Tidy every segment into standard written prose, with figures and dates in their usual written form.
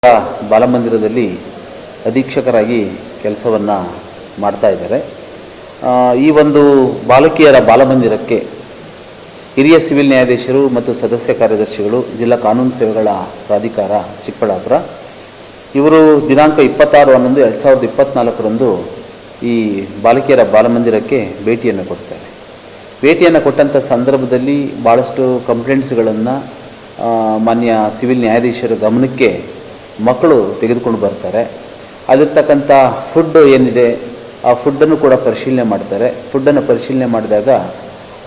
ಬಾಲಮಂದಿರದಲ್ಲಿ ಅಧೀಕ್ಷಕರಾಗಿ ಕೆಲಸವನ್ನು ಮಾಡ್ತಾ ಇದ್ದಾರೆ. ಈ ಒಂದು ಬಾಲಕಿಯರ ಬಾಲಮಂದಿರಕ್ಕೆ ಹಿರಿಯ ಸಿವಿಲ್ ನ್ಯಾಯಾಧೀಶರು ಮತ್ತು ಸದಸ್ಯ ಕಾರ್ಯದರ್ಶಿಗಳು, ಜಿಲ್ಲಾ ಕಾನೂನು ಸೇವೆಗಳ ಪ್ರಾಧಿಕಾರ ಚಿಕ್ಕಬಳ್ಳಾಪುರ ಇವರು ದಿನಾಂಕ 26/11/2024 ಈ ಬಾಲಕಿಯರ ಬಾಲಮಂದಿರಕ್ಕೆ ಭೇಟಿಯನ್ನು ಕೊಡ್ತಾರೆ. ಭೇಟಿಯನ್ನು ಕೊಟ್ಟಂಥ ಸಂದರ್ಭದಲ್ಲಿ ಭಾಳಷ್ಟು ಕಂಪ್ಲೇಂಟ್ಸ್ಗಳನ್ನು ಮಾನ್ಯ ಸಿವಿಲ್ ನ್ಯಾಯಾಧೀಶರ ಗಮನಕ್ಕೆ ಮಕ್ಕಳು ತೆಗೆದುಕೊಂಡು ಬರ್ತಾರೆ. ಅಲ್ಲಿರ್ತಕ್ಕಂಥ ಫುಡ್ ಏನಿದೆ ಆ ಫುಡ್ಡನ್ನು ಕೂಡ ಪರಿಶೀಲನೆ ಮಾಡ್ತಾರೆ. ಫುಡ್ಡನ್ನು ಪರಿಶೀಲನೆ ಮಾಡಿದಾಗ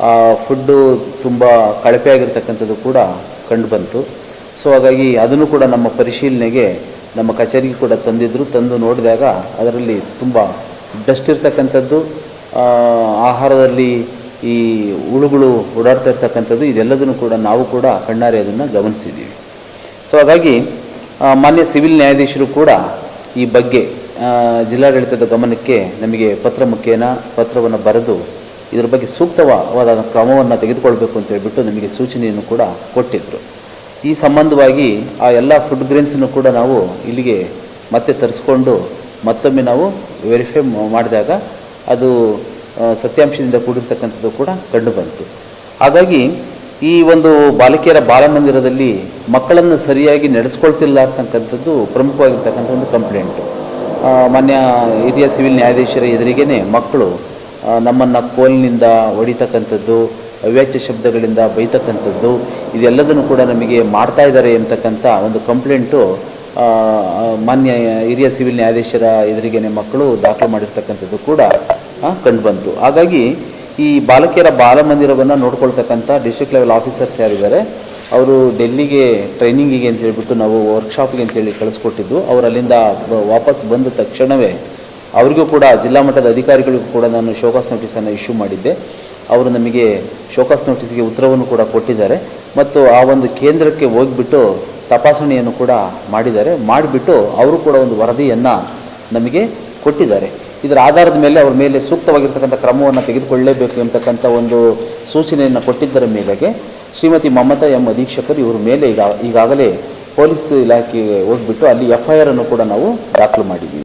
ಆ ಫುಡ್ಡು ತುಂಬ ಕಳಪೆ ಆಗಿರ್ತಕ್ಕಂಥದ್ದು ಕೂಡ ಕಂಡುಬಂತು. ಸೊ ಹಾಗಾಗಿ ಅದನ್ನು ಕೂಡ ನಮ್ಮ ಪರಿಶೀಲನೆಗೆ ನಮ್ಮ ಕಚೇರಿಗೆ ಕೂಡ ತಂದು ನೋಡಿದಾಗ ಅದರಲ್ಲಿ ತುಂಬ ಡಸ್ಟ್ ಇರ್ತಕ್ಕಂಥದ್ದು, ಆಹಾರದಲ್ಲಿ ಈ ಹುಳುಗಳು ಓಡಾಡ್ತಾ ಇರ್ತಕ್ಕಂಥದ್ದು, ಇದೆಲ್ಲದನ್ನು ಕೂಡ ನಾವು ಕೂಡ ಕಣ್ಣಾರೆ ಅದನ್ನು ಗಮನಿಸಿದ್ದೀವಿ. ಸೊ ಹಾಗಾಗಿ ಮಾನ್ಯ ಸಿವಿಲ್ ನ್ಯಾಯಾಧೀಶರು ಕೂಡ ಈ ಬಗ್ಗೆ ಜಿಲ್ಲಾಡಳಿತದ ಗಮನಕ್ಕೆ ನಮಗೆ ಪತ್ರವನ್ನು ಬರೆದು ಇದರ ಬಗ್ಗೆ ಸೂಕ್ತವಾದ ಕ್ರಮವನ್ನು ತೆಗೆದುಕೊಳ್ಬೇಕು ಅಂತ ಹೇಳ್ಬಿಟ್ಟು ನಮಗೆ ಸೂಚನೆಯನ್ನು ಕೂಡ ಕೊಟ್ಟಿದ್ದರು. ಈ ಸಂಬಂಧವಾಗಿ ಆ ಎಲ್ಲ ಫುಡ್ ಗ್ರೇನ್ಸನ್ನು ಕೂಡ ನಾವು ಇಲ್ಲಿಗೆ ಮತ್ತೆ ತರಿಸ್ಕೊಂಡು ಮತ್ತೊಮ್ಮೆ ನಾವು ವೆರಿಫೈ ಮಾಡಿದಾಗ ಅದು ಸತ್ಯಾಂಶದಿಂದ ಕೂಡಿರ್ತಕ್ಕಂಥದ್ದು ಕೂಡ ಕಂಡುಬಂತು. ಹಾಗಾಗಿ ಈ ಒಂದು ಬಾಲಕಿಯರ ಬಾಲಮಂದಿರದಲ್ಲಿ ಮಕ್ಕಳನ್ನು ಸರಿಯಾಗಿ ನಡೆಸ್ಕೊಳ್ತಿಲ್ಲ ಅಂತಕ್ಕಂಥದ್ದು ಪ್ರಮುಖವಾಗಿರ್ತಕ್ಕಂಥ ಒಂದು ಕಂಪ್ಲೇಂಟು. ಮಾನ್ಯ ಹಿರಿಯ ಸಿವಿಲ್ ನ್ಯಾಯಾಧೀಶರ ಎದುರಿಗೇ ಮಕ್ಕಳು ನಮ್ಮನ್ನು ಕೋಲಿನಿಂದ ಹೊಡಿತಕ್ಕಂಥದ್ದು, ಅವ್ಯಾಚ್ಯ ಶಬ್ದಗಳಿಂದ ಬೈತಕ್ಕಂಥದ್ದು, ಇದೆಲ್ಲದನ್ನು ಕೂಡ ನಮಗೆ ಮಾಡ್ತಾ ಇದ್ದಾರೆ ಎಂಬತಕ್ಕಂಥ ಒಂದು ಕಂಪ್ಲೇಂಟು ಮಾನ್ಯ ಹಿರಿಯ ಸಿವಿಲ್ ನ್ಯಾಯಾಧೀಶರ ಎದುರಿಗೇ ಮಕ್ಕಳು ದಾಖಲು ಮಾಡಿರ್ತಕ್ಕಂಥದ್ದು ಕೂಡ ಕಂಡುಬಂತು. ಹಾಗಾಗಿ ಈ ಬಾಲಕಿಯರ ಬಾಲಮಂದಿರವನ್ನು ನೋಡ್ಕೊಳ್ತಕ್ಕಂಥ ಡಿಸ್ಟ್ರಿಕ್ಟ್ ಲೆವೆಲ್ ಆಫೀಸರ್ಸ್ ಯಾರಿದ್ದಾರೆ ಅವರು ಡೆಲ್ಲಿಗೆ ಟ್ರೈನಿಂಗಿಗೆ ಅಂತ ಹೇಳ್ಬಿಟ್ಟು ನಾವು ವರ್ಕ್ಶಾಪ್ಗೆ ಅಂತೇಳಿ ಕಳಿಸ್ಕೊಟ್ಟಿದ್ದು. ಅವರು ಅಲ್ಲಿಂದ ವಾಪಸ್ ಬಂದ ತಕ್ಷಣವೇ ಅವರಿಗೂ ಕೂಡ ಜಿಲ್ಲಾ ಮಟ್ಟದ ಅಧಿಕಾರಿಗಳಿಗೂ ಕೂಡ ನಾನು ಶೋಕಾಸ್ ನೋಟಿಸನ್ನು ಇಶ್ಯೂ ಮಾಡಿದ್ದೆ. ಅವರು ನಮಗೆ ಶೋಕಾಸ್ ನೋಟಿಸ್ಗೆ ಉತ್ತರವನ್ನು ಕೂಡ ಕೊಟ್ಟಿದ್ದಾರೆ ಮತ್ತು ಆ ಒಂದು ಕೇಂದ್ರಕ್ಕೆ ಹೋಗಿಬಿಟ್ಟು ತಪಾಸಣೆಯನ್ನು ಕೂಡ ಮಾಡಿಬಿಟ್ಟು ಅವರು ಕೂಡ ಒಂದು ವರದಿಯನ್ನು ನಮಗೆ ಕೊಟ್ಟಿದ್ದಾರೆ. ಇದರ ಆಧಾರದ ಮೇಲೆ ಅವ್ರ ಮೇಲೆ ಸೂಕ್ತವಾಗಿರ್ತಕ್ಕಂಥ ಕ್ರಮವನ್ನು ತೆಗೆದುಕೊಳ್ಳಲೇಬೇಕು ಎಂಬತಕ್ಕಂಥ ಒಂದು ಸೂಚನೆಯನ್ನು ಕೊಟ್ಟಿದ್ದರ ಮೇಲೆಗೆ ಶ್ರೀಮತಿ ಮಮತಾ ಎಂ ಅಧೀಕ್ಷಕರು ಇವ್ರ ಮೇಲೆ ಈಗಾಗಲೇ ಪೊಲೀಸ್ ಇಲಾಖೆಗೆ ಹೋಗಿಬಿಟ್ಟು ಅಲ್ಲಿ FIR ಅನ್ನು ಕೂಡ ನಾವು ದಾಖಲು ಮಾಡಿದ್ದೀವಿ.